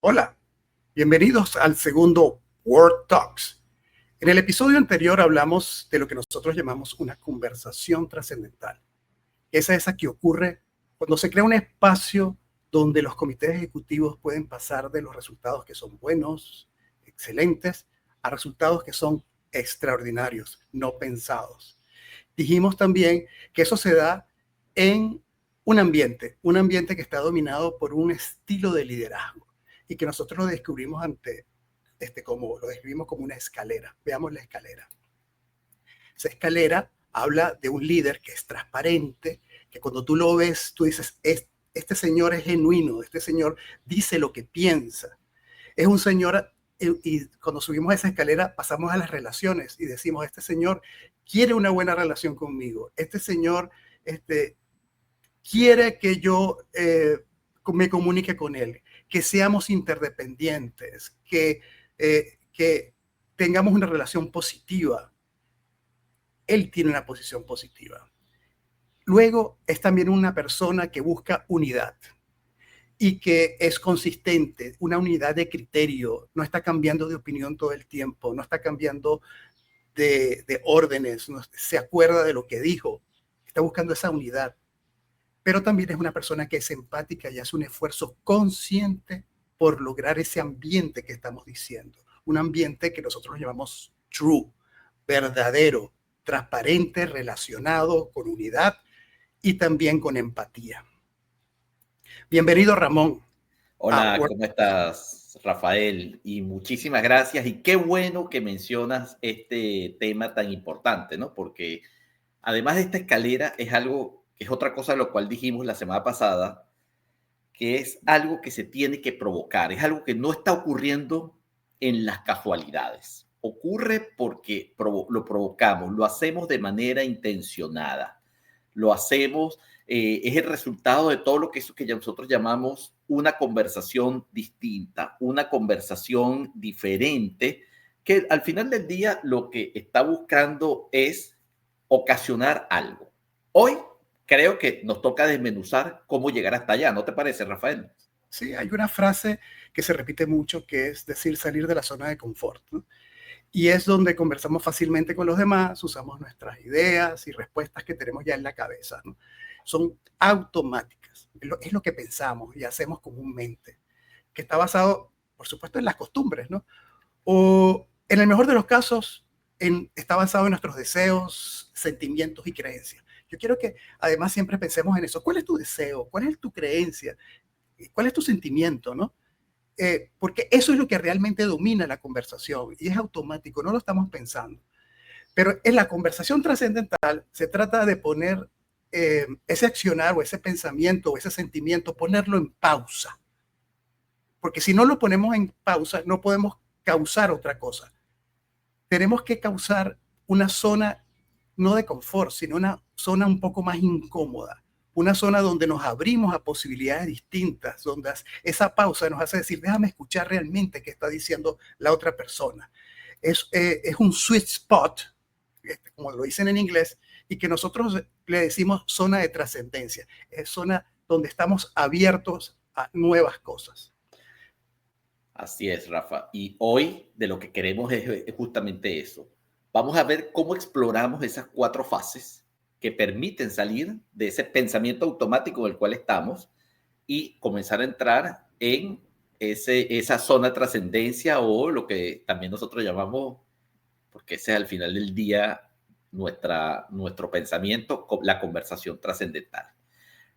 Hola, bienvenidos al segundo Word Talks. En el episodio anterior hablamos de lo que nosotros llamamos una conversación trascendental. Esa que ocurre cuando se crea un espacio donde los comités ejecutivos pueden pasar de los resultados que son buenos, excelentes, a resultados que son extraordinarios, no pensados. Dijimos también que eso se da en un ambiente que está dominado por un estilo de liderazgo y que nosotros lo descubrimos lo describimos como una escalera. Veamos la escalera. Esa escalera habla de un líder que es transparente, que cuando tú lo ves, tú dices, este señor es genuino, este señor dice lo que piensa. Es un señor, y cuando subimos esa escalera pasamos a las relaciones y decimos, este señor quiere una buena relación conmigo, este señor quiere que yo me comunique con él, que seamos interdependientes, que tengamos una relación positiva. Él tiene una posición positiva. Luego es también una persona que busca unidad y que es consistente, una unidad de criterio, no está cambiando de opinión todo el tiempo, no está cambiando de órdenes, no, se acuerda de lo que dijo, está buscando esa unidad. Pero también es una persona que es empática y hace un esfuerzo consciente por lograr ese ambiente que estamos diciendo, un ambiente que nosotros llamamos true, verdadero, transparente, relacionado con unidad y también con empatía. Bienvenido, Ramón. Hola, ¿cómo estás, Rafael? Y muchísimas gracias. Y qué bueno que mencionas este tema tan importante, ¿no? Porque además de esta escalera es algo que es otra cosa de lo cual dijimos la semana pasada, que es algo que se tiene que provocar, es algo que no está ocurriendo en las casualidades. Ocurre porque lo provocamos, lo hacemos de manera intencionada, lo hacemos, es el resultado de todo lo que eso que nosotros llamamos una conversación distinta, una conversación diferente, que al final del día lo que está buscando es ocasionar algo. Hoy creo que nos toca desmenuzar cómo llegar hasta allá, ¿no te parece, Rafael? Sí, hay una frase que se repite mucho que es decir, salir de la zona de confort, ¿no? Y es donde conversamos fácilmente con los demás, usamos nuestras ideas y respuestas que tenemos ya en la cabeza, ¿no? Son automáticas, es lo que pensamos y hacemos comúnmente, que está basado, por supuesto, en las costumbres, ¿no? O en el mejor de los casos, está basado en nuestros deseos, sentimientos y creencias. Yo quiero que además siempre pensemos en eso. ¿Cuál es tu deseo? ¿Cuál es tu creencia? ¿Cuál es tu sentimiento? ¿No? Porque eso es lo que realmente domina la conversación y es automático, no lo estamos pensando. Pero en la conversación trascendental se trata de poner ese accionar o ese pensamiento o ese sentimiento, ponerlo en pausa. Porque si no lo ponemos en pausa, no podemos causar otra cosa. Tenemos que causar una zona no de confort, sino una zona un poco más incómoda, una zona donde nos abrimos a posibilidades distintas, donde esa pausa nos hace decir, déjame escuchar realmente qué está diciendo la otra persona. Es un sweet spot, como lo dicen en inglés, y que nosotros le decimos zona de trascendencia, es zona donde estamos abiertos a nuevas cosas. Así es, Rafa. Y hoy de lo que queremos es justamente eso. Vamos a ver cómo exploramos esas 4 fases que permiten salir de ese pensamiento automático en el cual estamos y comenzar a entrar en esa zona de trascendencia o lo que también nosotros llamamos, porque ese es al final del día nuestro pensamiento, la conversación trascendental.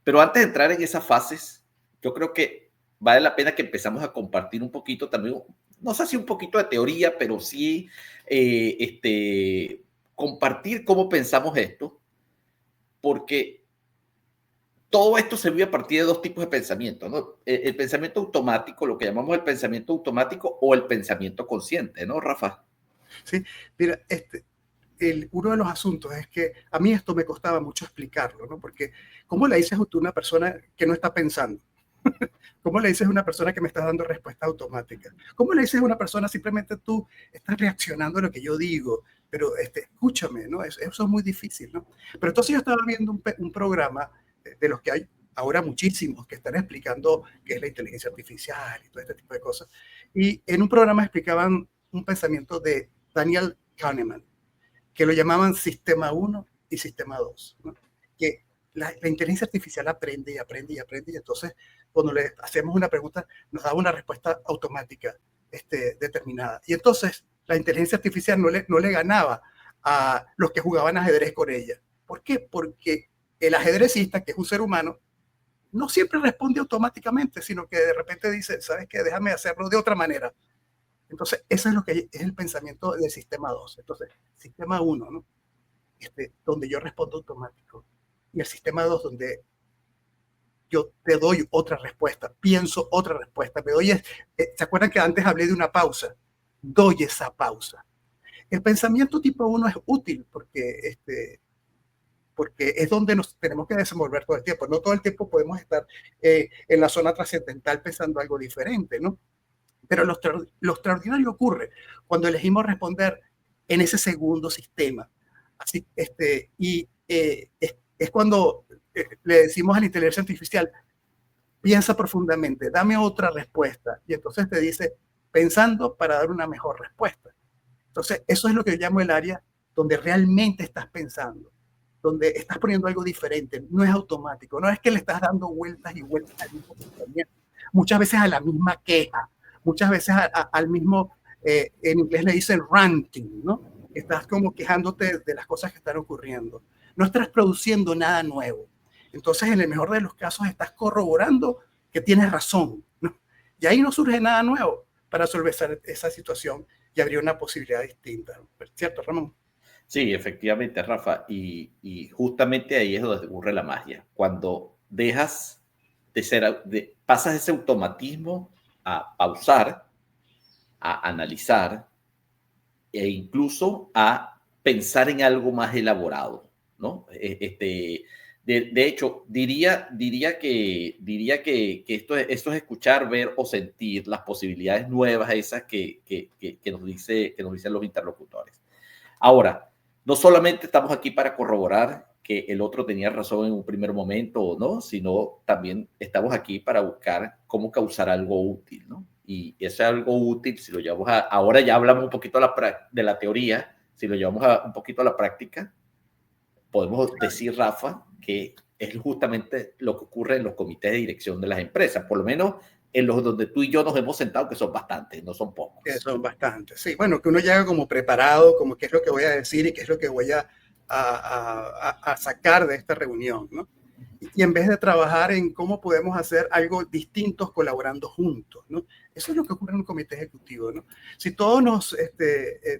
Pero antes de entrar en esas fases, yo creo que vale la pena que empezamos a compartir un poquito también, no sé si un poquito de teoría, pero sí compartir cómo pensamos esto, porque todo esto se vive a partir de 2 tipos de pensamiento, ¿no? El pensamiento automático, lo que llamamos el pensamiento automático o el pensamiento consciente, ¿no, Rafa? ¿Sí? Mira, uno de los asuntos es que a mí esto me costaba mucho explicarlo, ¿no? Porque ¿cómo le dices tú a una persona que no está pensando? ¿Cómo le dices a una persona que me está dando respuesta automática? ¿Cómo le dices a una persona simplemente tú estás reaccionando a lo que yo digo? Pero escúchame, ¿no? Eso es muy difícil, ¿no? Pero entonces yo estaba viendo un programa de los que hay ahora muchísimos que están explicando qué es la inteligencia artificial y todo este tipo de cosas. Y en un programa explicaban un pensamiento de Daniel Kahneman, que lo llamaban Sistema 1 y Sistema 2, ¿no? Que la inteligencia artificial aprende y aprende y aprende, y entonces cuando le hacemos una pregunta nos da una respuesta automática determinada. Y entonces la inteligencia artificial no le ganaba a los que jugaban ajedrez con ella. ¿Por qué? Porque el ajedrecista, que es un ser humano, no siempre responde automáticamente, sino que de repente dice, ¿sabes qué? Déjame hacerlo de otra manera. Entonces, eso es lo que es el pensamiento del sistema 2. Entonces, sistema 1, ¿no? Donde yo respondo automático. Y el sistema 2, donde yo te doy otra respuesta, pienso otra respuesta, me doy, ¿se acuerdan que antes hablé de una pausa? Doy esa pausa. El pensamiento tipo 1 es útil porque es donde nos tenemos que desenvolver todo el tiempo. No todo el tiempo podemos estar en la zona trascendental pensando algo diferente, ¿no? Pero lo extraordinario ocurre cuando elegimos responder en ese segundo sistema. Así, es cuando le decimos a la inteligencia artificial, piensa profundamente, dame otra respuesta. Y entonces te dice, pensando para dar una mejor respuesta. Entonces, eso es lo que yo llamo el área donde realmente estás pensando, donde estás poniendo algo diferente, no es automático, no es que le estás dando vueltas y vueltas al mismo pensamiento, muchas veces a la misma queja, muchas veces al mismo, en inglés le dicen ranting, ¿no? Estás como quejándote de las cosas que están ocurriendo. No estás produciendo nada nuevo. Entonces, en el mejor de los casos, estás corroborando que tienes razón, ¿no? Y ahí no surge nada nuevo para resolver esa situación y habría una posibilidad distinta. ¿Cierto, Ramón? Sí, efectivamente, Rafa. Y justamente ahí es donde ocurre la magia. Cuando dejas pasas ese automatismo a pausar, a analizar e incluso a pensar en algo más elaborado, ¿no? De hecho, diría que esto es escuchar, ver o sentir las posibilidades nuevas esas que nos dicen los interlocutores. Ahora, no solamente estamos aquí para corroborar que el otro tenía razón en un primer momento o no, sino también estamos aquí para buscar cómo causar algo útil, ¿no? Y ese algo útil, si lo llevamos ahora ya hablamos un poquito de la teoría, si lo llevamos un poquito a la práctica, podemos decir, Rafa, que es justamente lo que ocurre en los comités de dirección de las empresas, por lo menos en los donde tú y yo nos hemos sentado, que son bastantes, no son pocos. Que son bastantes, sí. Bueno, que uno llega como preparado, como qué es lo que voy a decir y qué es lo que voy a sacar de esta reunión, ¿no? Y en vez de trabajar en cómo podemos hacer algo distintos colaborando juntos, ¿no? Eso es lo que ocurre en un comité ejecutivo, ¿no? Si todos nos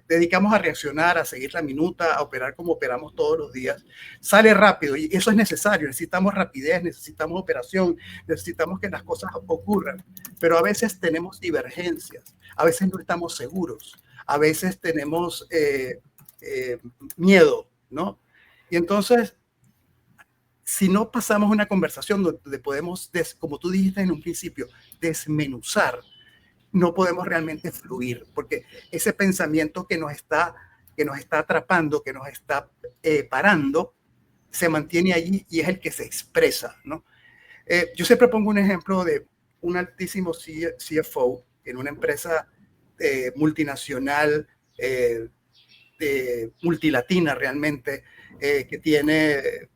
dedicamos a reaccionar, a seguir la minuta, a operar como operamos todos los días, sale rápido y eso es necesario. Necesitamos rapidez, necesitamos operación, necesitamos que las cosas ocurran, pero a veces tenemos divergencias, a veces no estamos seguros, a veces tenemos miedo, ¿no? Y entonces si no pasamos una conversación donde podemos, como tú dijiste en un principio, desmenuzar, no podemos realmente fluir, porque ese pensamiento que nos está atrapando, que nos está parando, se mantiene allí y es el que se expresa, ¿no? Yo siempre pongo un ejemplo de un altísimo CFO en una empresa multinacional, multilatina realmente, que tiene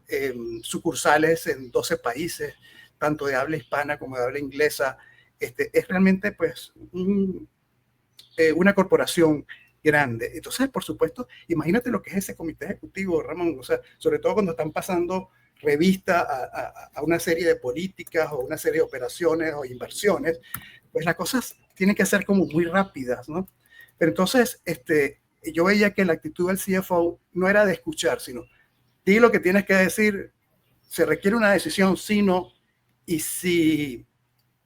sucursales en 12 países, tanto de habla hispana como de habla inglesa. Es realmente pues una corporación grande. Entonces, por supuesto, imagínate lo que es ese comité ejecutivo, Ramón, o sea, sobre todo cuando están pasando revista a una serie de políticas o una serie de operaciones o inversiones, pues las cosas tienen que ser como muy rápidas, ¿no? Pero entonces, yo veía que la actitud del CFO no era de escuchar, sino di lo que tienes que decir, se requiere una decisión, sí, no, y si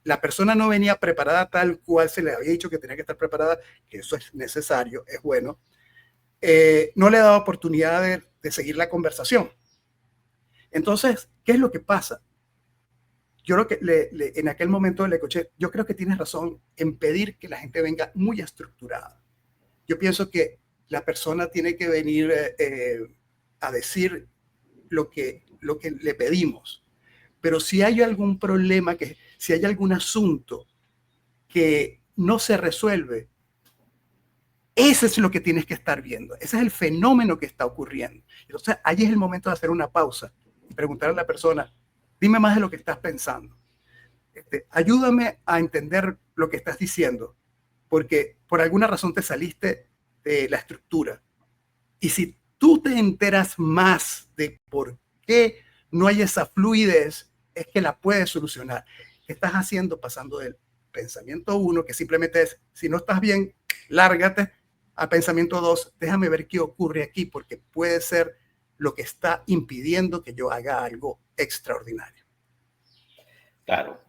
la persona no venía preparada tal cual se le había dicho que tenía que estar preparada, que eso es necesario, es bueno, no le daba oportunidad de seguir la conversación. Entonces, ¿qué es lo que pasa? Yo creo que en aquel momento le escuché, yo creo que tienes razón en pedir que la gente venga muy estructurada. Yo pienso que la persona tiene que venir a decir lo que le pedimos, pero si hay algún problema, si hay algún asunto que no se resuelve, ese es lo que tienes que estar viendo. Ese es el fenómeno que está ocurriendo. Entonces, ahí es el momento de hacer una pausa y preguntar a la persona, dime más de lo que estás pensando. Ayúdame a entender lo que estás diciendo, porque por alguna razón te saliste de la estructura. Y si tú te enteras más de por qué no hay esa fluidez, es que la puedes solucionar. ¿Qué estás haciendo? Pasando del pensamiento 1, que simplemente es, si no estás bien, lárgate, a pensamiento 2, déjame ver qué ocurre aquí, porque puede ser lo que está impidiendo que yo haga algo extraordinario. Claro,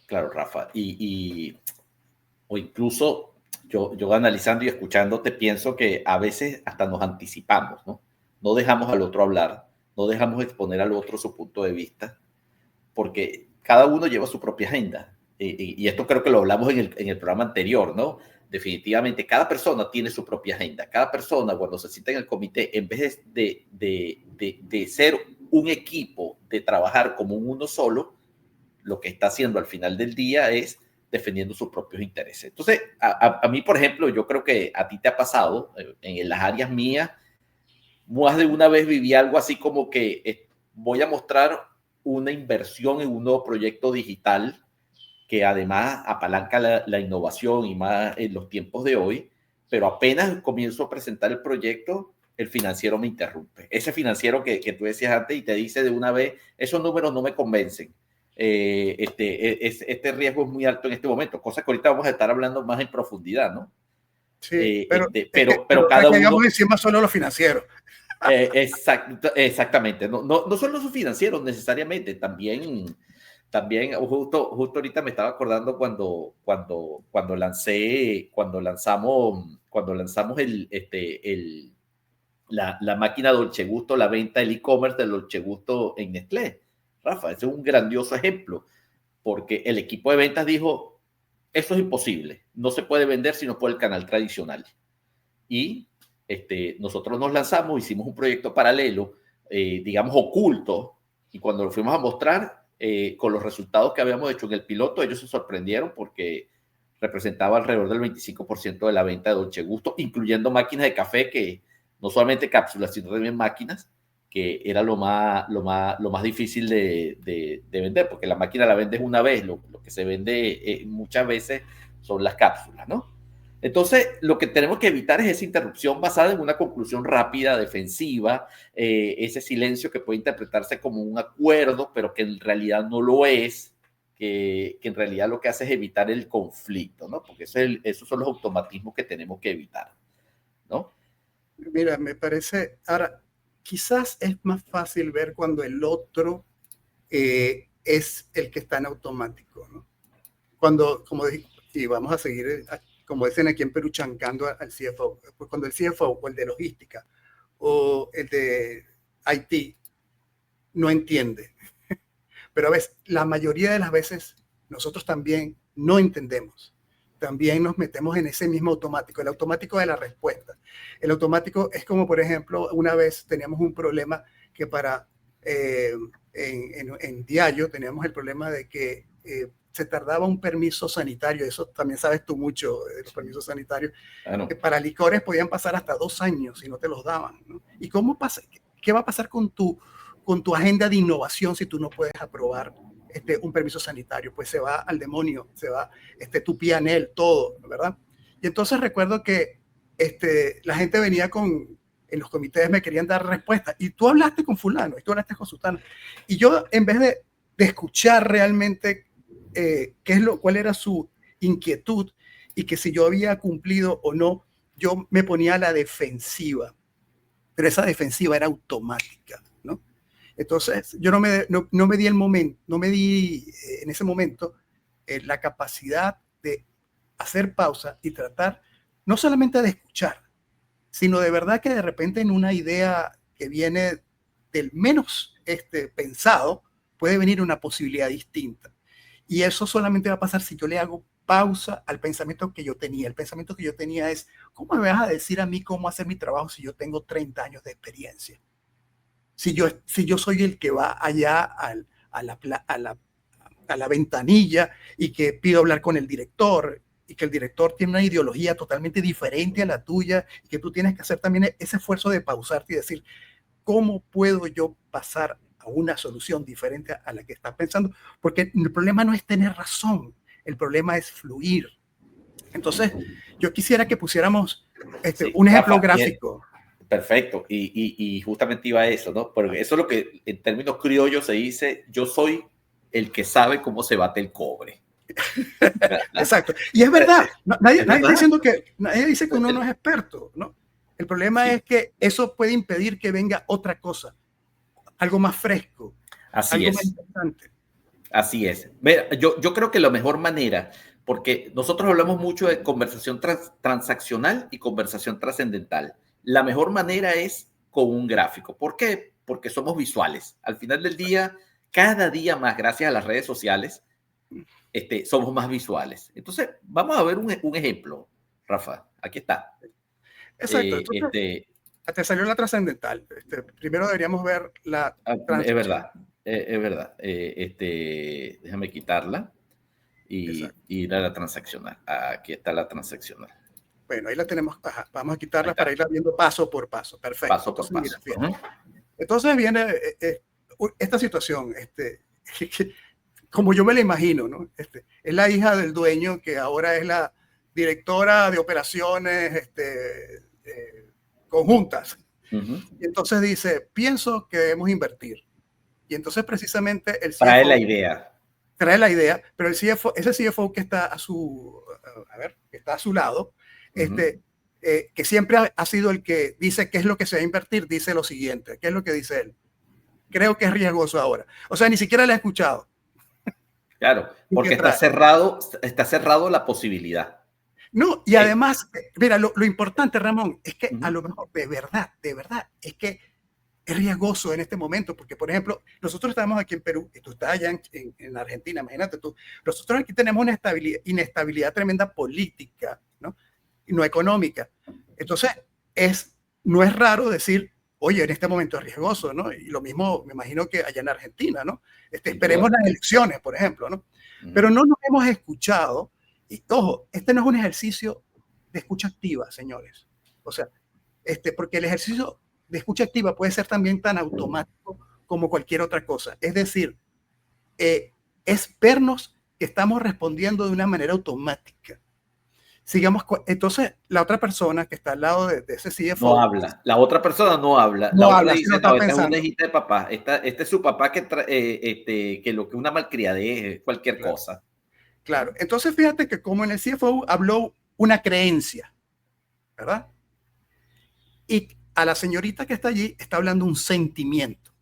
claro, Rafa. O incluso yo analizando y escuchándote pienso que a veces hasta nos anticipamos, ¿no? No dejamos al otro hablar, no dejamos exponer al otro su punto de vista, porque cada uno lleva su propia agenda. Y esto creo que lo hablamos en el programa anterior, ¿no? Definitivamente, cada persona tiene su propia agenda. Cada persona, cuando se sienta en el comité, en vez de ser un equipo, de trabajar como uno solo, lo que está haciendo al final del día es defendiendo sus propios intereses. Entonces, a mí, por ejemplo, yo creo que a ti te ha pasado, en las áreas mías, más de una vez viví algo así como que voy a mostrar una inversión en un nuevo proyecto digital que además apalanca la innovación y más en los tiempos de hoy, pero apenas comienzo a presentar el proyecto, el financiero me interrumpe. Ese financiero que tú decías antes y te dice de una vez, esos números no me convencen. Este riesgo es muy alto en este momento, cosa que ahorita vamos a estar hablando más en profundidad, ¿no? Sí, pero cada uno... Digamos encima solo los financieros. Exactamente, no solo los financieros necesariamente, también justo ahorita me estaba acordando cuando lanzamos la máquina Dolce Gusto, la venta del e-commerce de Dolce Gusto en Nestlé. Rafa, ese es un grandioso ejemplo, porque el equipo de ventas dijo, eso es imposible, no se puede vender sino por el canal tradicional. Y nosotros nos lanzamos, hicimos un proyecto paralelo, digamos oculto, y cuando lo fuimos a mostrar, con los resultados que habíamos hecho en el piloto, ellos se sorprendieron porque representaba alrededor del 25% de la venta de Dolce Gusto, incluyendo máquinas de café, que no solamente cápsulas, sino también máquinas, que era lo más difícil de vender, porque la máquina la vendes una vez, lo que se vende muchas veces son las cápsulas, ¿no? Entonces, lo que tenemos que evitar es esa interrupción basada en una conclusión rápida, defensiva, ese silencio que puede interpretarse como un acuerdo, pero que en realidad no lo es, que en realidad lo que hace es evitar el conflicto, ¿no? Porque esos son los automatismos que tenemos que evitar, ¿no? Mira, me parece, ahora, quizás es más fácil ver cuando el otro es el que está en automático, ¿no? Cuando, como dije, y vamos a seguir, como dicen aquí en Perú, chancando al CFO, pues cuando el CFO o el de logística o el de IT no entiende. Pero a veces, la mayoría de las veces, nosotros también no entendemos. También nos metemos en ese mismo automático, el automático de la respuesta. El automático es como, por ejemplo, una vez teníamos un problema que en Diallo teníamos el problema de que se tardaba un permiso sanitario, eso también sabes tú mucho de los permisos sanitarios, que para licores podían pasar hasta 2 años si no te los daban, ¿no? ¿Y cómo pasa? ¿Qué va a pasar con tu agenda de innovación si tú no puedes aprobar un permiso sanitario? Pues se va al demonio, se va tu pianel, todo, ¿verdad? Y entonces recuerdo que la gente venía en los comités me querían dar respuestas, y tú hablaste con fulano, y tú hablaste con sutano, y yo en vez de escuchar realmente cuál era su inquietud, y que si yo había cumplido o no, yo me ponía a la defensiva, pero esa defensiva era automática, ¿no? Entonces, yo no me di el momento, no me di en ese momento la capacidad de hacer pausa y tratar no solamente de escuchar, sino de verdad que de repente en una idea que viene del menos pensado, puede venir una posibilidad distinta. Y eso solamente va a pasar si yo le hago pausa al pensamiento que yo tenía. El pensamiento que yo tenía es, ¿cómo me vas a decir a mí cómo hacer mi trabajo si yo tengo 30 años de experiencia? Si yo soy el que va allá a la ventanilla y que pido hablar con el director y que el director tiene una ideología totalmente diferente a la tuya y que tú tienes que hacer también ese esfuerzo de pausarte y decir, ¿cómo puedo yo pasar a una solución diferente a la que estás pensando? Porque el problema no es tener razón, el problema es fluir. Entonces, yo quisiera que pusiéramos Sí, un ejemplo Rafa, gráfico. Perfecto, y justamente iba a eso, ¿no? Porque eso es lo que en términos criollos se dice, yo soy el que sabe cómo se bate el cobre. Exacto. Y es verdad, nadie está ¿Verdad? diciendo nadie dice que uno no es experto, ¿no? El problema Sí, es que eso puede impedir que venga otra cosa, algo más fresco, así algo más es, interesante. así es. Mira, yo creo que la mejor manera, porque nosotros hablamos mucho de conversación transaccional y conversación trascendental. La mejor manera es con un gráfico. ¿Por qué? Porque somos visuales. Al final del día, cada día más, gracias a las redes sociales, somos más visuales. Entonces, vamos a ver un ejemplo, Rafa. Aquí está. Exacto. Eh, Entonces, este, te salió la trascendental. Primero deberíamos ver la es transaccional. verdad, es verdad. Déjame quitarla y Exacto. ir a la transaccional. Aquí está la transaccional. Bueno, ahí la tenemos. Ajá, vamos a Ahí quitarla para está, irla viendo paso por paso. Perfecto. paso por Entonces, mira, paso. fíjate. Entonces viene esta situación, como yo me la imagino, ¿no? Es la hija del dueño que ahora es la directora de operaciones conjuntas. Y entonces dice, pienso que debemos invertir. Y entonces precisamente el Trae la CFO idea. trae la idea, pero ese CFO que está que está a su lado, que siempre ha sido el que dice qué es lo que se va a invertir, dice lo siguiente, ¿qué es lo que dice él? Creo que es riesgoso ahora. O sea, ni siquiera la he escuchado. Claro, ¿Y qué porque trae? está cerrado la posibilidad. No, y además, mira, lo importante, Ramón, es que a Uh-huh. lo mejor, de verdad, es que es riesgoso en este momento, porque, por ejemplo, nosotros estamos aquí en Perú y tú estás allá en Argentina, imagínate tú, nosotros aquí tenemos una inestabilidad tremenda política, ¿no? Y no económica. Entonces, no es raro decir, oye, en este momento es riesgoso, ¿no? Y lo mismo me imagino que allá en Argentina, ¿no? Sin Esperemos duda. las elecciones, por ejemplo, ¿no? Uh-huh. Pero no nos hemos escuchado, y ojo, este no es un ejercicio de escucha activa, señores. O sea, porque el ejercicio de escucha activa puede ser también tan automático como cualquier otra cosa. Es decir, es vernos que estamos respondiendo de una manera automática. Sigamos, entonces la otra persona que está al lado de ese No CFO habla. La otra persona no habla. La no otra habla, sino dice, está no, esta es una pensando. hijita de papá. Este es su papá que lo que una malcriadez es cualquier Claro, cosa. claro. Entonces fíjate que como en el CFO habló una creencia, ¿verdad? Y a la señorita que está allí está hablando un sentimiento.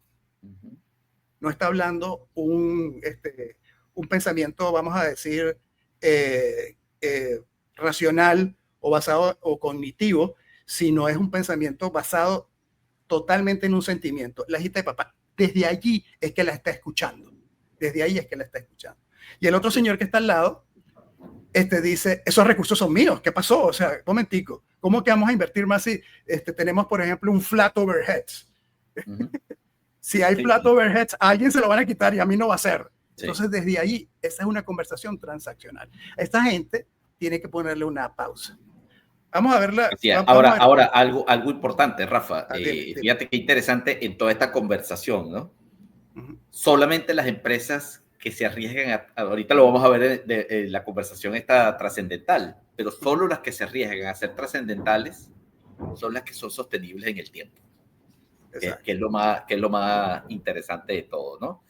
Uh-huh. No está hablando un pensamiento, vamos a decir, eh, racional o basado o cognitivo, sino es un pensamiento basado totalmente en un sentimiento. La hijita de papá, desde allí es que la está escuchando. Desde ahí es que la está escuchando. Y el otro Así es. señor que está al lado, dice, esos recursos son míos, ¿qué pasó? O sea, un momentico, ¿cómo que vamos a invertir más si tenemos, por ejemplo, un flat overheads? Uh-huh. Si hay Sí, flat overheads, a alguien se lo van a quitar y a mí no va a ser. sí. Entonces, desde ahí, esa es una conversación transaccional. A esta gente tiene que ponerle una pausa. Vamos a verla. Vamos a ver. Ahora algo importante, Rafa. Dime, dime. Fíjate qué interesante en toda esta conversación, ¿no? Uh -huh. Solamente las empresas que se arriesgan, ahorita lo vamos a ver de la conversación esta trascendental, pero solo las que se arriesgan a ser trascendentales son las que son sostenibles en el tiempo, que es lo más interesante de todo, ¿no?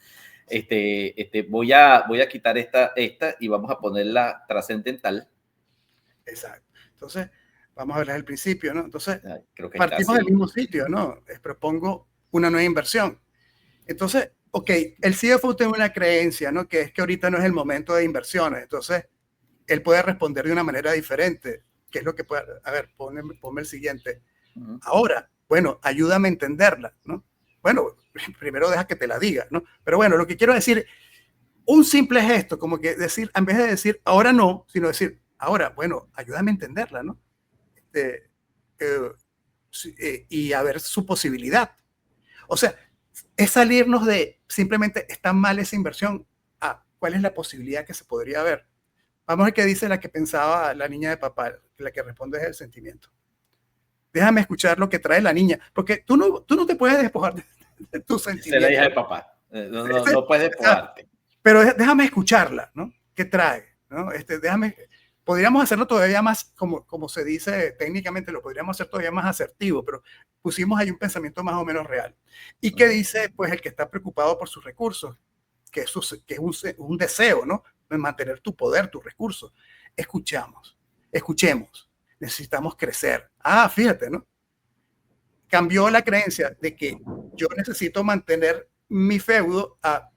Voy a quitar esta y vamos a poner la trascendental. Exacto. Entonces, vamos a ver desde el principio, ¿no? Entonces, Creo que está partimos del así. mismo sitio, ¿no? Les propongo una nueva inversión. Entonces, ok, el CFO tiene una creencia, ¿no? Que es que ahorita no es el momento de inversiones. Entonces, él puede responder de una manera diferente. ¿Qué es lo que puede? A ver, ponme el siguiente. Uh-huh. Ahora, bueno, ayúdame a entenderla, ¿no? Bueno, primero deja que te la diga, ¿no? Pero bueno, lo que quiero decir, un simple gesto, como que decir, en vez de decir ahora no, sino decir ahora, bueno, ayúdame a entenderla, ¿no? Y a ver su posibilidad. O sea, es salirnos de simplemente está mal esa inversión a cuál es la posibilidad que se podría haber. Vamos a ver qué dice la que pensaba la niña de papá, la que responde es el sentimiento. Déjame escuchar lo que trae la niña, porque tú no te puedes despojar de tus Esa es la hija sentimientos. de papá. No puedes despojarte. Pero déjame escucharla, ¿no? ¿Qué trae? ¿No? Podríamos hacerlo todavía más, como se dice técnicamente, lo podríamos hacer todavía más asertivo, pero pusimos ahí un pensamiento más o menos real. ¿Y qué dice, pues, el que está preocupado por sus recursos? Que es un deseo, ¿no? De mantener tu poder, tus recursos. Escuchemos. Necesitamos crecer. Fíjate, ¿no? Cambió la creencia de que yo necesito mantener mi feudo a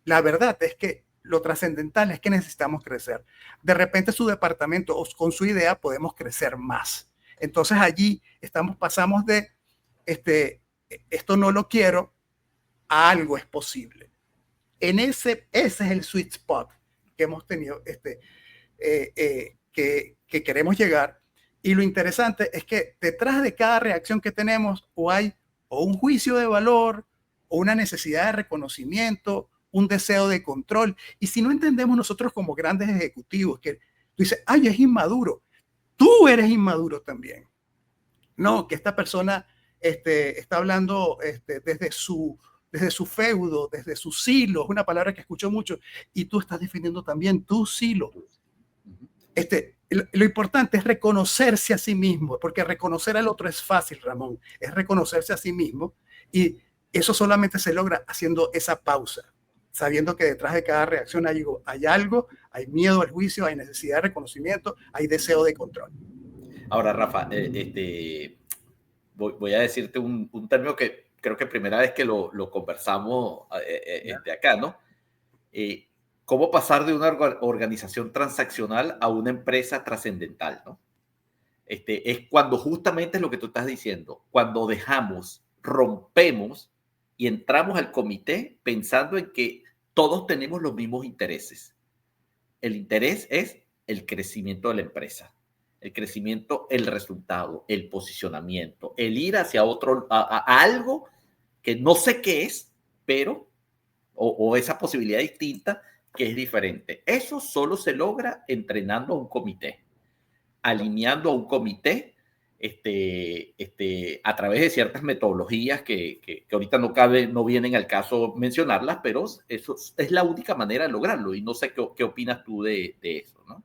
la verdad es que lo trascendental es que necesitamos crecer. De repente su departamento o con su idea podemos crecer más. Entonces allí pasamos de esto no lo quiero a algo es posible. Ese es el sweet spot que hemos tenido, que queremos llegar. Y lo interesante es que detrás de cada reacción que tenemos hay o un juicio de valor o una necesidad de reconocimiento, un deseo de control. Y si no entendemos nosotros como grandes ejecutivos que tú dices, es inmaduro, tú eres inmaduro también. No, que esta persona está hablando desde su feudo, desde su silo, es una palabra que escucho mucho, y tú estás definiendo también tu silo. Lo importante es reconocerse a sí mismo, porque reconocer al otro es fácil, Ramón, es reconocerse a sí mismo, y eso solamente se logra haciendo esa pausa, sabiendo que detrás de cada reacción hay algo, hay miedo al juicio, hay necesidad de reconocimiento, hay deseo de control. Ahora, Rafa, voy a decirte un término que creo que primera vez que lo conversamos acá, ¿no? ¿Cómo pasar de una organización transaccional a una empresa trascendental, ¿no? Es cuando justamente es lo que tú estás diciendo, cuando rompemos y entramos al comité pensando en que todos tenemos los mismos intereses. El interés es el crecimiento de la empresa, el crecimiento, el resultado, el posicionamiento, el ir hacia a algo que no sé qué es, pero, o esa posibilidad distinta que es diferente. Eso solo se logra entrenando a un comité, alineando a un comité a través de ciertas metodologías que ahorita no vienen al caso mencionarlas, pero eso es la única manera de lograrlo. Y no sé qué opinas tú de eso, ¿no?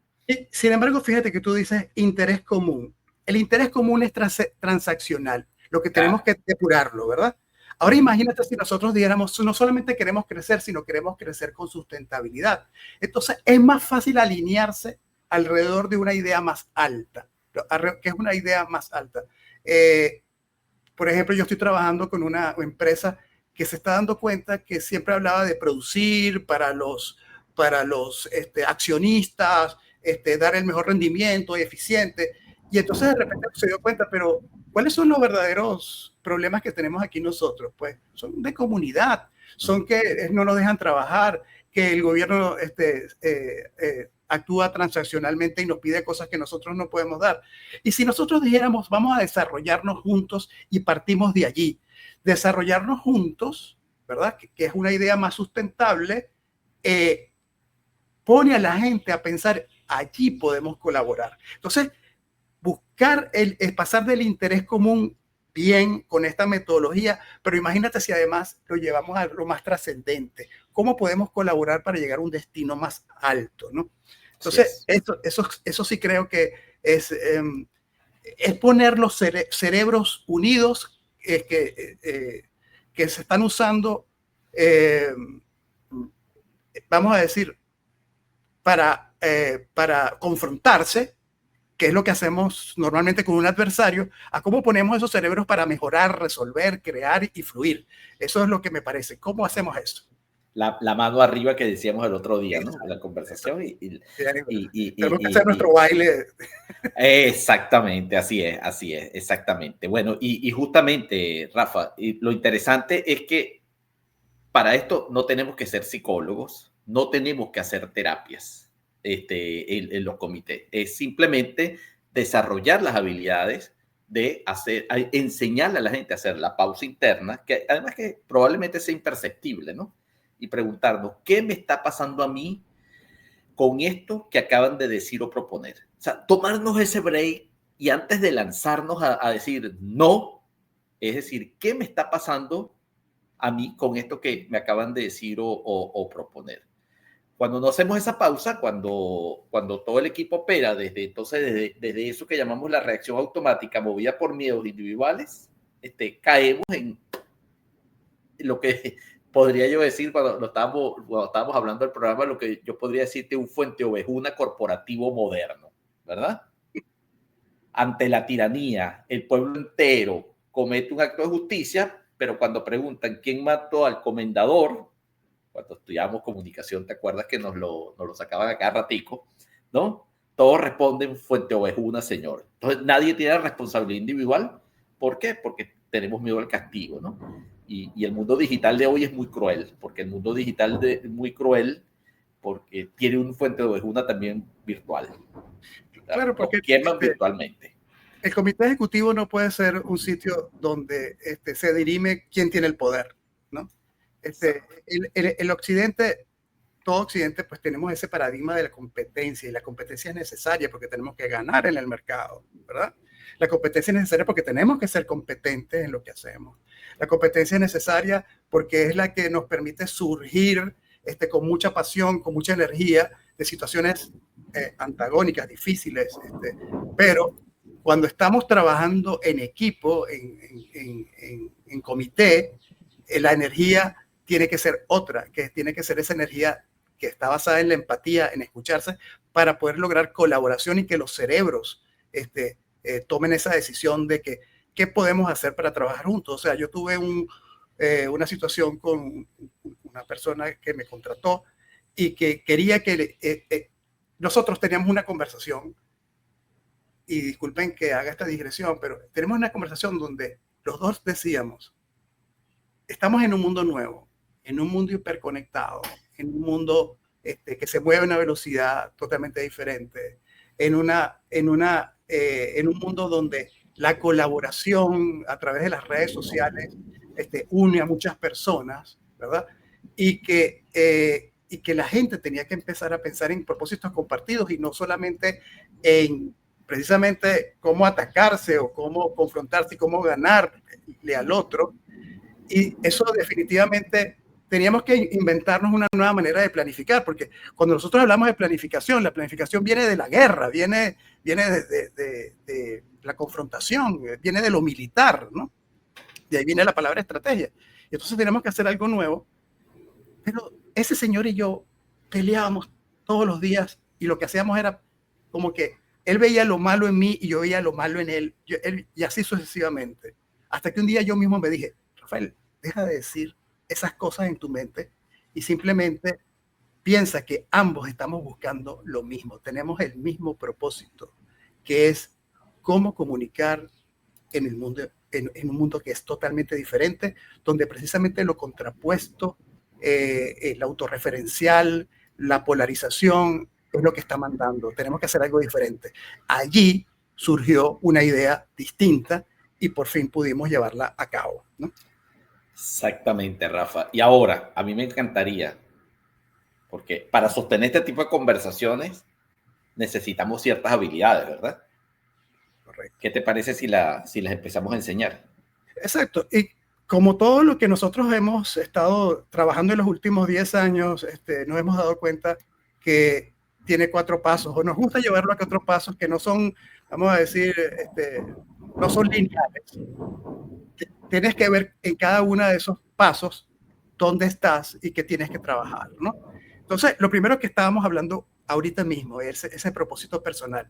Sin embargo, fíjate que tú dices interés común. El interés común es transaccional, lo que tenemos que depurarlo, ¿verdad? Ahora imagínate si nosotros dijéramos, no solamente queremos crecer, sino queremos crecer con sustentabilidad. Entonces es más fácil alinearse alrededor de una idea más alta, que es una idea más alta. Por ejemplo, yo estoy trabajando con una empresa que se está dando cuenta que siempre hablaba de producir para los accionistas, dar el mejor rendimiento y eficiente. Y entonces de repente se dio cuenta, pero ¿cuáles son los verdaderos problemas que tenemos aquí nosotros? Pues son de comunidad, son que no nos dejan trabajar, que el gobierno actúa transaccionalmente y nos pide cosas que nosotros no podemos dar. Y si nosotros dijéramos, vamos a desarrollarnos juntos y partimos de allí, desarrollarnos juntos, ¿verdad? Que es una idea más sustentable, pone a la gente a pensar, allí podemos colaborar. Entonces, buscar pasar del interés común bien con esta metodología, pero imagínate si además lo llevamos a lo más trascendente. ¿Cómo podemos colaborar para llegar a un destino más alto, ¿no? Entonces, eso sí creo que es poner los cerebros unidos que se están usando, vamos a decir, para confrontarse, que es lo que hacemos normalmente con un adversario, a cómo ponemos esos cerebros para mejorar, resolver, crear y fluir. Eso es lo que me parece. ¿Cómo hacemos eso? La mano arriba que decíamos el otro día, ¿no? La conversación tenemos que hacer nuestro baile. Exactamente, así es, exactamente. Bueno, y justamente, Rafa, lo interesante es que para esto no tenemos que ser psicólogos, no tenemos que hacer terapias en los comités. Es simplemente desarrollar las habilidades de enseñarle a la gente a hacer la pausa interna, que además que probablemente sea imperceptible, ¿no? Y preguntarnos, ¿qué me está pasando a mí con esto que acaban de decir o proponer? O sea, tomarnos ese break y antes de lanzarnos a decir no, es decir, ¿qué me está pasando a mí con esto que me acaban de decir o proponer? Cuando no hacemos esa pausa, cuando todo el equipo opera desde eso que llamamos la reacción automática movida por miedos individuales, caemos en lo que podría yo decir cuando estábamos hablando del programa, lo que yo podría decirte un fuenteovejuna corporativo moderno, ¿verdad? Ante la tiranía, el pueblo entero comete un acto de justicia, pero cuando preguntan quién mató al comendador, cuando estudiamos comunicación, ¿te acuerdas que nos lo sacaban acá ratico? ¿No? Todos responden fuenteovejuna, señor. Entonces nadie tiene responsabilidad individual. ¿Por qué? Porque tenemos miedo al castigo, ¿no? Y el mundo digital de hoy es muy cruel, porque el mundo digital es muy cruel porque tiene un fuenteovejuna también virtual. Claro, porque queman virtualmente. El comité ejecutivo no puede ser un sitio donde se dirime quién tiene el poder, ¿no? El Occidente, todo Occidente, pues tenemos ese paradigma de la competencia, y la competencia es necesaria porque tenemos que ganar en el mercado, ¿verdad? La competencia es necesaria porque tenemos que ser competentes en lo que hacemos. La competencia es necesaria porque es la que nos permite surgir con mucha pasión, con mucha energía de situaciones antagónicas, difíciles, pero cuando estamos trabajando en equipo, en comité, la energía tiene que ser otra, que tiene que ser esa energía que está basada en la empatía, en escucharse, para poder lograr colaboración y que los cerebros tomen esa decisión de que qué podemos hacer para trabajar juntos. O sea, yo tuve una situación con una persona que me contrató y que quería que nosotros teníamos una conversación, y disculpen que haga esta digresión, pero tenemos una conversación donde los dos decíamos, estamos en un mundo nuevo, en un mundo hiperconectado, en un mundo que se mueve a una velocidad totalmente diferente, en un mundo donde la colaboración a través de las redes sociales une a muchas personas, ¿verdad? Y que la gente tenía que empezar a pensar en propósitos compartidos y no solamente en precisamente cómo atacarse o cómo confrontarse y cómo ganarle al otro. Y eso definitivamente teníamos que inventarnos una nueva manera de planificar, porque cuando nosotros hablamos de planificación, la planificación viene de la guerra, viene de la confrontación, viene de lo militar, ¿no? De ahí viene la palabra estrategia. Y entonces tenemos que hacer algo nuevo. Pero ese señor y yo peleábamos todos los días y lo que hacíamos era como que él veía lo malo en mí y yo veía lo malo en él, y así sucesivamente. Hasta que un día yo mismo me dije, Rafael, deja de decir esas cosas en tu mente y simplemente piensa que ambos estamos buscando lo mismo, tenemos el mismo propósito, que es cómo comunicar en el mundo, en un mundo que es totalmente diferente, donde precisamente lo contrapuesto, el autorreferencial, la polarización, es lo que está mandando. Tenemos que hacer algo diferente. Allí surgió una idea distinta y por fin pudimos llevarla a cabo, ¿no? Exactamente, Rafa. Y ahora, a mí me encantaría, porque para sostener este tipo de conversaciones necesitamos ciertas habilidades, ¿verdad? Correcto. ¿Qué te parece si las empezamos a enseñar? Exacto. Y como todo lo que nosotros hemos estado trabajando en los últimos 10 años, nos hemos dado cuenta que tiene 4 pasos, o nos gusta llevarlo a 4 pasos que no son, vamos a decir, no son lineales. Tienes que ver en cada uno de esos pasos dónde estás y qué tienes que trabajar, ¿no? Entonces, lo primero que estábamos hablando ahorita mismo es ese propósito personal.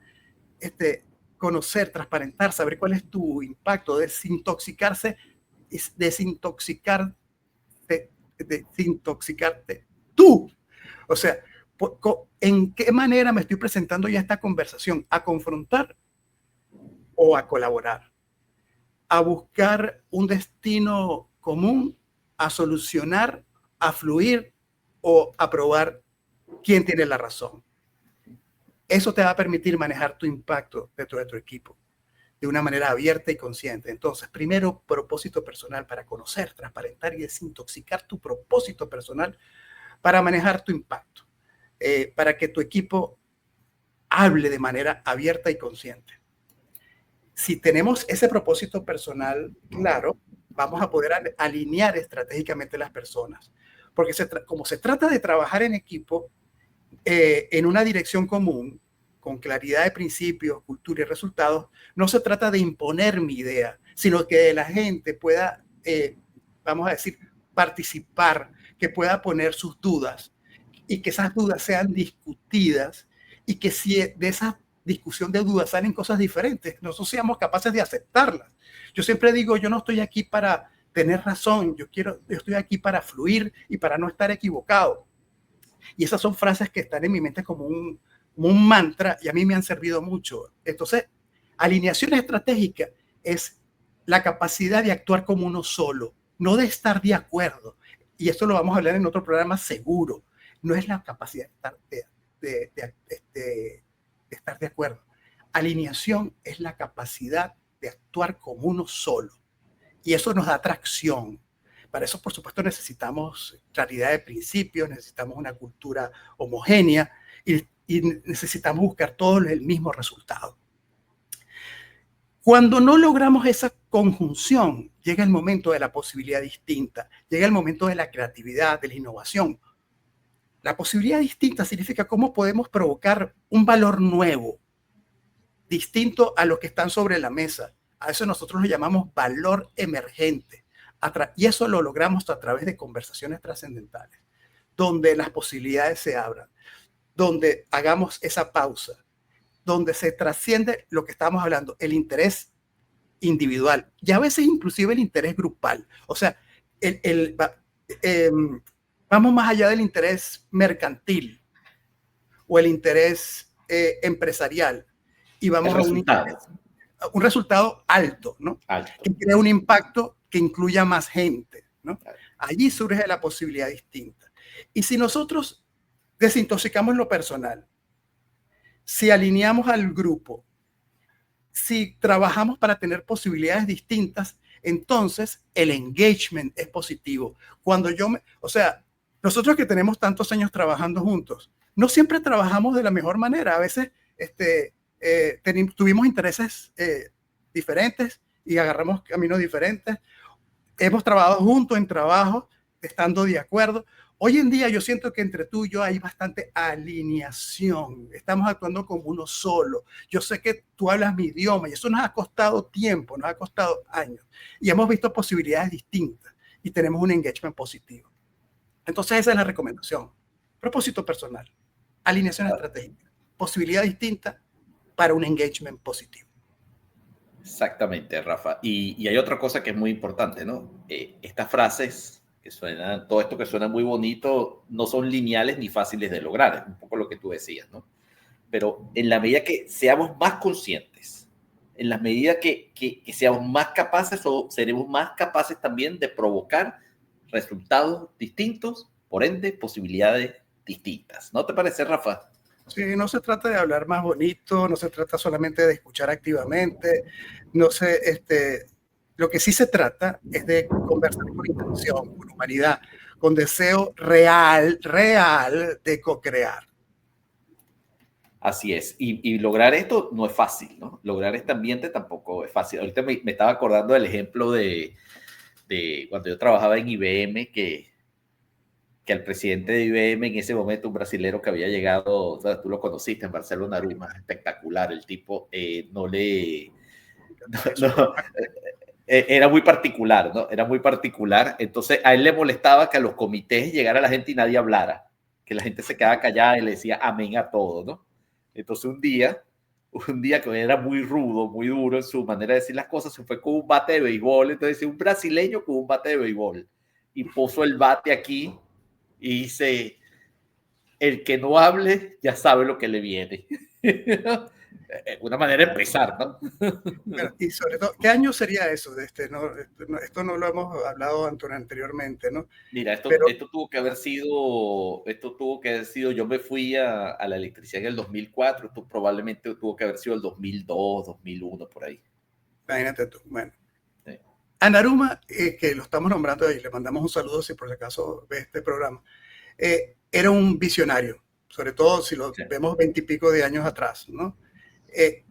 Conocer, transparentar, saber cuál es tu impacto, desintoxicarte tú. O sea, ¿en qué manera me estoy presentando ya esta conversación? ¿A confrontar o a colaborar? ¿A buscar un destino común? ¿A solucionar? ¿A fluir? ¿O a probar quién tiene la razón? Eso te va a permitir manejar tu impacto dentro de tu equipo. de una manera abierta y consciente. Entonces, primero, propósito personal para conocer, transparentar y desintoxicar tu propósito personal para manejar tu impacto, para que tu equipo hable de manera abierta y consciente. Si tenemos ese propósito personal claro, vamos a poder alinear estratégicamente las personas. Porque como se trata de trabajar en equipo, en una dirección común, con claridad de principios, cultura y resultados, no se trata de imponer mi idea, sino que la gente pueda, vamos a decir, participar, que pueda poner sus dudas y que esas dudas sean discutidas y que si de esa discusión de dudas salen cosas diferentes, nosotros seamos capaces de aceptarlas. Yo siempre digo, yo no estoy aquí para tener razón, yo estoy aquí para fluir y para no estar equivocado. Y esas son frases que están en mi mente como un mantra y a mí me han servido mucho. Entonces, alineación estratégica es la capacidad de actuar como uno solo, no de estar de acuerdo. Y esto lo vamos a hablar en otro programa seguro. No es la capacidad de estar de acuerdo. Alineación es la capacidad de actuar como uno solo. Y eso nos da tracción. Para eso, por supuesto, necesitamos claridad de principios, necesitamos una cultura homogénea y necesitamos buscar todos el mismo resultado. Cuando no logramos esa conjunción, llega el momento de la posibilidad distinta, llega el momento de la creatividad, de la innovación. La posibilidad distinta significa cómo podemos provocar un valor nuevo, distinto a los que están sobre la mesa. A eso nosotros lo llamamos valor emergente. Y eso lo logramos a través de conversaciones trascendentales, donde las posibilidades se abran, donde hagamos esa pausa, donde se trasciende lo que estamos hablando, el interés individual y a veces inclusive el interés grupal. O sea, vamos más allá del interés mercantil o el interés empresarial y vamos a un resultado alto, ¿no? Alto. Que crea un impacto que incluya más gente, ¿no? Allí surge la posibilidad distinta. Y si nosotros desintoxicamos lo personal, si alineamos al grupo, si trabajamos para tener posibilidades distintas, entonces el engagement es positivo. Cuando o sea, nosotros que tenemos tantos años trabajando juntos, no siempre trabajamos de la mejor manera. A veces tuvimos intereses diferentes y agarramos caminos diferentes. Hemos trabajado juntos en trabajo, estando de acuerdo. Hoy en día yo siento que entre tú y yo hay bastante alineación. Estamos actuando como uno solo. Yo sé que tú hablas mi idioma y eso nos ha costado tiempo, nos ha costado años. Y hemos visto posibilidades distintas y tenemos un engagement positivo. Entonces esa es la recomendación. Propósito personal, alineación estratégica, posibilidad distinta para un engagement positivo. Exactamente, Rafa. Y hay otra cosa que es muy importante, ¿no? Estas frases que suenan, todo esto que suena muy bonito, no son lineales ni fáciles de lograr, es un poco lo que tú decías, ¿no? Pero en la medida que seamos más conscientes, en la medida que seamos más capaces o seremos más capaces también de provocar resultados distintos, por ende, posibilidades distintas. ¿No te parece, Rafa? Sí, no se trata de hablar más bonito, no se trata solamente de escuchar activamente, lo que sí se trata es de conversar con intención, con humanidad, con deseo real de co-crear. Así es, y lograr esto no es fácil, ¿no? Lograr este ambiente tampoco es fácil. Ahorita me estaba acordando del ejemplo de cuando yo trabajaba en IBM, que al presidente de IBM en ese momento, un brasilero que había llegado, o sea, tú lo conociste, en Barcelona Aruma, espectacular, el tipo era muy particular, ¿no? Era muy particular, entonces a él le molestaba que a los comités llegara la gente y nadie hablara, que la gente se quedaba callada y le decía amén a todo, ¿no? Entonces un día que era muy rudo, muy duro en su manera de decir las cosas, se fue con un bate de béisbol, entonces un brasileño con un bate de béisbol, y puso el bate aquí, y dice, el que no hable ya sabe lo que le viene. Una manera de empezar, ¿no? Bueno, y sobre todo, ¿qué año sería eso? Esto no lo hemos hablado anteriormente, ¿no? Mira, esto tuvo que haber sido, yo me fui a la electricidad en el 2004, esto probablemente tuvo que haber sido el 2002, 2001, por ahí. Imagínate tú. Bueno, Sí. a Naruma, que lo estamos nombrando y le mandamos un saludo si por acaso ve este programa, era un visionario, sobre todo si lo Sí. vemos 20 y pico de años atrás, ¿no?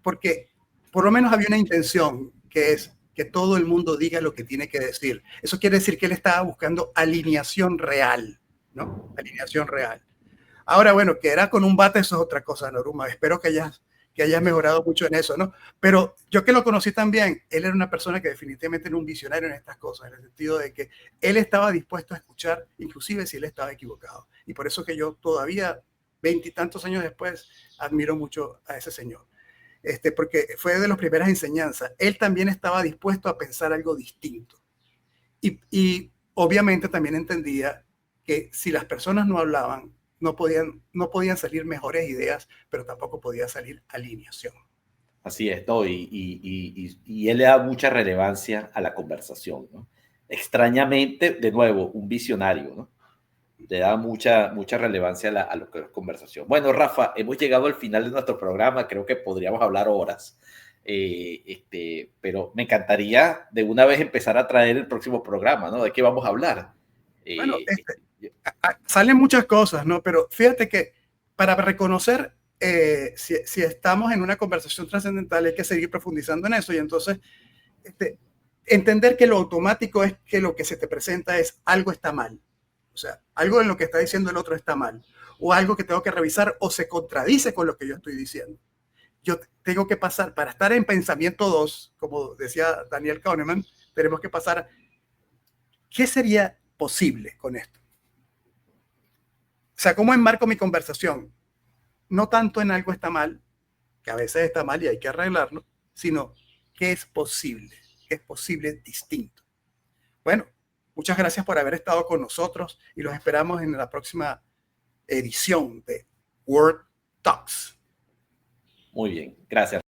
Porque por lo menos había una intención que es que todo el mundo diga lo que tiene que decir. Eso quiere decir que él estaba buscando alineación real, ¿no? Alineación real. Ahora, bueno, que era con un bate, eso es otra cosa, Noruma. Espero que hayas mejorado mucho en eso, ¿no? Pero yo que lo conocí también, él era una persona que definitivamente era un visionario en estas cosas, en el sentido de que él estaba dispuesto a escuchar, inclusive si él estaba equivocado. Y por eso que yo todavía, veintitantos años después, admiro mucho a ese señor. Porque fue de las primeras enseñanzas. Él también estaba dispuesto a pensar algo distinto. Y obviamente también entendía que si las personas no hablaban, no podían salir mejores ideas, pero tampoco podía salir alineación. Así es, ¿no? Y él le da mucha relevancia a la conversación, ¿no? Extrañamente, de nuevo, un visionario, ¿no? Le da mucha relevancia a lo que es conversación. Bueno, Rafa, hemos llegado al final de nuestro programa, creo que podríamos hablar horas, pero me encantaría de una vez empezar a traer el próximo programa, ¿no? ¿De qué vamos a hablar? Bueno, Eh, salen muchas cosas, ¿no? Pero fíjate que para reconocer si estamos en una conversación trascendental hay que seguir profundizando en eso y entonces entender que lo automático es que lo que se te presenta es algo está mal. O sea, algo en lo que está diciendo el otro está mal. O algo que tengo que revisar o se contradice con lo que yo estoy diciendo. Yo tengo que pasar, para estar en pensamiento 2, como decía Daniel Kahneman, tenemos que pasar, ¿qué sería posible con esto? O sea, ¿cómo enmarco mi conversación? No tanto en algo está mal, que a veces está mal y hay que arreglarlo, sino qué es posible distinto. Bueno, muchas gracias por haber estado con nosotros y los esperamos en la próxima edición de Word Talks. Muy bien, gracias.